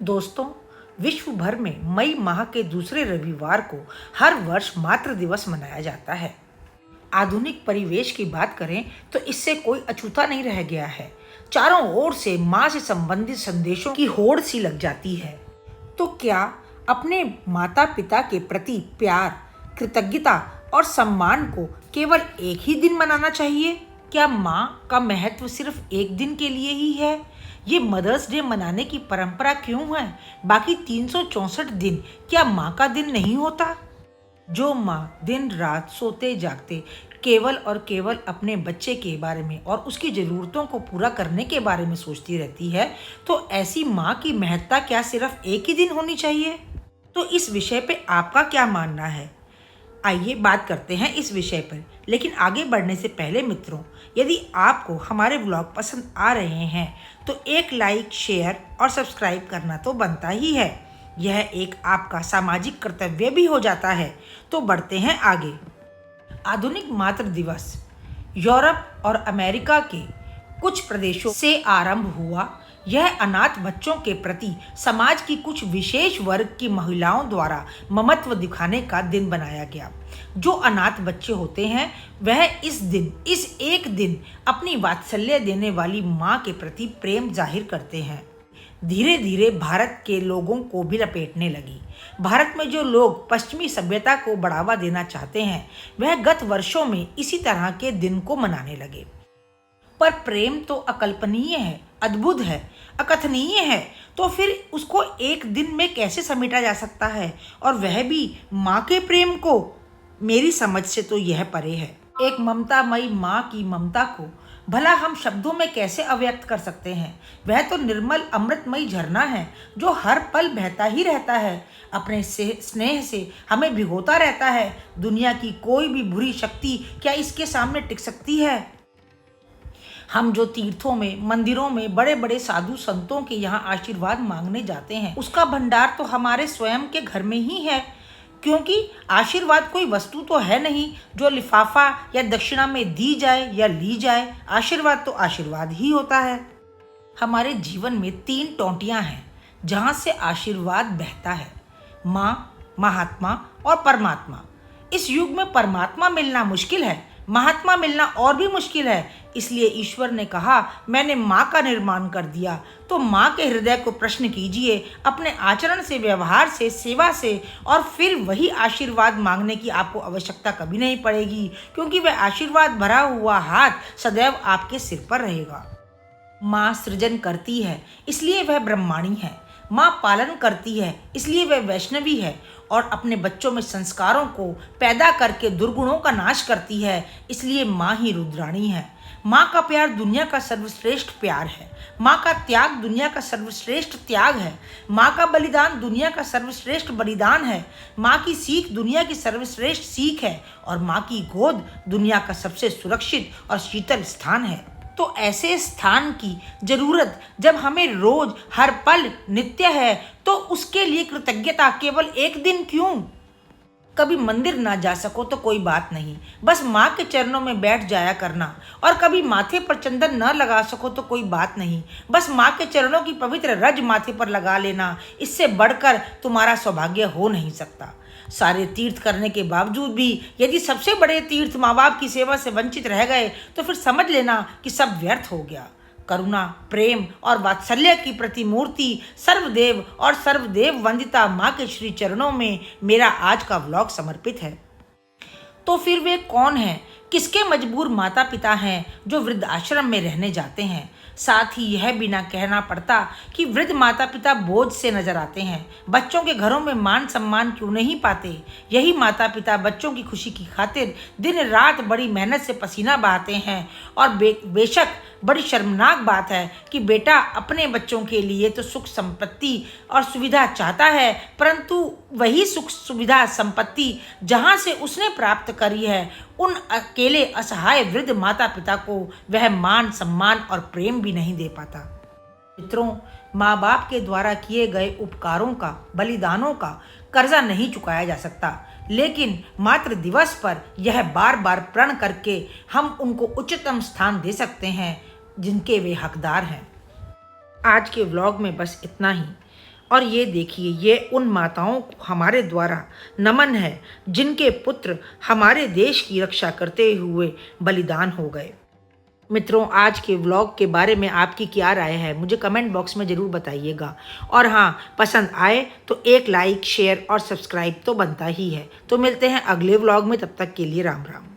दोस्तों, विश्व भर में मई माह के दूसरे रविवार को हर वर्ष मातृ दिवस मनाया जाता है। आधुनिक परिवेश की बात करें तो इससे कोई अछूता नहीं रह गया है। चारों ओर से माँ से संबंधित संदेशों की होड़ सी लग जाती है। तो क्या अपने माता पिता के प्रति प्यार, कृतज्ञता और सम्मान को केवल एक ही दिन मनाना चाहिए? क्या माँ का महत्व सिर्फ एक दिन के लिए ही है? ये मदर्स डे मनाने की परंपरा क्यों है? बाकी 364 दिन क्या माँ का दिन नहीं होता? जो माँ दिन रात सोते जागते केवल और केवल अपने बच्चे के बारे में और उसकी ज़रूरतों को पूरा करने के बारे में सोचती रहती है, तो ऐसी माँ की महत्ता क्या सिर्फ एक ही दिन होनी चाहिए? तो इस विषय पे आपका क्या मानना है? आइए बात करते हैं इस विषय पर। लेकिन आगे बढ़ने से पहले मित्रों, यदि आपको हमारे व्लॉग पसंद आ रहे हैं तो एक लाइक, शेयर और सब्सक्राइब करना तो बनता ही है। यह एक आपका सामाजिक कर्तव्य भी हो जाता है। तो बढ़ते हैं आगे। आधुनिक मातृ दिवस यूरोप और अमेरिका के कुछ प्रदेशों से आरंभ हुआ। यह अनाथ बच्चों के प्रति समाज की कुछ विशेष वर्ग की महिलाओं द्वारा ममत्व दिखाने का दिन बनाया गया। जो अनाथ बच्चे होते हैं वह इस एक दिन अपनी वात्सल्य देने वाली माँ के प्रति प्रेम जाहिर करते हैं। धीरे धीरे भारत के लोगों को भी लपेटने लगी। भारत में जो लोग पश्चिमी सभ्यता को बढ़ावा देना चाहते हैं वह गत वर्षों में इसी तरह के दिन को मनाने लगे। पर प्रेम तो अकल्पनीय है, अद्भुत है, अकथनीय है, तो फिर उसको एक दिन में कैसे समेटा जा सकता है, और वह भी माँ के प्रेम को? मेरी समझ से तो यह परे है। एक ममतामयी माँ की ममता को भला हम शब्दों में कैसे अव्यक्त कर सकते हैं? वह तो निर्मल अमृतमयी झरना है जो हर पल बहता ही रहता है, अपने स्नेह से हमें भिगोता रहता है। दुनिया की कोई भी बुरी शक्ति क्या इसके सामने टिक सकती है? हम जो तीर्थों में, मंदिरों में बड़े बड़े साधु संतों के यहाँ आशीर्वाद मांगने जाते हैं, उसका भंडार तो हमारे स्वयं के घर में ही है। क्योंकि आशीर्वाद कोई वस्तु तो है नहीं जो लिफाफा या दक्षिणा में दी जाए या ली जाए। आशीर्वाद तो आशीर्वाद ही होता है। हमारे जीवन में 3 टोंटियाँ हैं जहाँ से आशीर्वाद बहता है: माँ, महात्मा और परमात्मा। इस युग में परमात्मा मिलना मुश्किल है, महात्मा मिलना और भी मुश्किल है। इसलिए ईश्वर ने कहा, मैंने माँ का निर्माण कर दिया। तो माँ के हृदय को प्रश्न कीजिए, अपने आचरण से, व्यवहार से, सेवा से, और फिर वही आशीर्वाद मांगने की आपको आवश्यकता कभी नहीं पड़ेगी, क्योंकि वह आशीर्वाद भरा हुआ हाथ सदैव आपके सिर पर रहेगा। माँ सृजन करती है, इसलिए वह ब्रह्माणी है। माँ पालन करती है, इसलिए वह वैष्णवी है। और अपने बच्चों में संस्कारों को पैदा करके दुर्गुणों का नाश करती है, इसलिए माँ ही रुद्राणी है। माँ का प्यार दुनिया का सर्वश्रेष्ठ प्यार है। माँ का त्याग दुनिया का सर्वश्रेष्ठ त्याग है। माँ का बलिदान दुनिया का सर्वश्रेष्ठ बलिदान है। माँ की सीख दुनिया की सर्वश्रेष्ठ सीख है। और माँ की गोद दुनिया का सबसे सुरक्षित और शीतल स्थान है। तो ऐसे स्थान की जरूरत जब हमें रोज, हर पल, नित्य है, तो उसके लिए कृतज्ञता केवल एक दिन क्यों? कभी मंदिर ना जा सको तो कोई बात नहीं, बस माँ के चरणों में बैठ जाया करना। और कभी माथे पर चंदन न लगा सको तो कोई बात नहीं, बस माँ के चरणों की पवित्र रज माथे पर लगा लेना। इससे बढ़कर तुम्हारा सौभाग्य हो नहीं सकता। सारे तीर्थ करने के बावजूद भी यदि सबसे बड़े तीर्थ माँ बाप की सेवा से वंचित रह गए तो फिर समझ लेना कि सब व्यर्थ हो गया। करुणा, प्रेम और वात्सल्य की प्रतिमूर्ति सर्वदेव और सर्वदेव वंदिता माँ के श्री चरणों में मेरा आज का व्लॉग समर्पित है। तो फिर वे कौन हैं? किसके मजबूर माता पिता हैं जो वृद्ध आश्रम में रहने जाते हैं? साथ ही यह भी ना कहना पड़ता कि वृद्ध माता पिता बोझ से नजर आते हैं। बच्चों के घरों में मान सम्मान क्यों नहीं पाते? यही माता पिता बच्चों की खुशी की खातिर दिन रात बड़ी मेहनत से पसीना बहाते हैं। और बेशक बड़ी शर्मनाक बात है कि बेटा अपने बच्चों के लिए तो सुख संपत्ति और सुविधा चाहता है, परंतु वही सुख सुविधा संपत्ति जहाँ से उसने प्राप्त करी है, उन अकेले असहाय वृद्ध माता पिता को वह मान, सम्मान और प्रेम भी नहीं दे पाता। मित्रों, माँ बाप के द्वारा किए गए उपकारों का, बलिदानों का कर्जा नहीं चुकाया जा सकता, लेकिन मातृ दिवस पर यह बार बार प्रण करके हम उनको उच्चतम स्थान दे सकते हैं जिनके वे हकदार हैं। आज के व्लॉग में बस इतना ही। और ये देखिए, ये उन माताओं को हमारे द्वारा नमन है जिनके पुत्र हमारे देश की रक्षा करते हुए बलिदान हो गए। मित्रों, आज के व्लॉग के बारे में आपकी क्या राय है, मुझे कमेंट बॉक्स में ज़रूर बताइएगा। और हाँ, पसंद आए तो एक लाइक, शेयर और सब्सक्राइब तो बनता ही है। तो मिलते हैं अगले व्लॉग में, तब तक के लिए राम राम।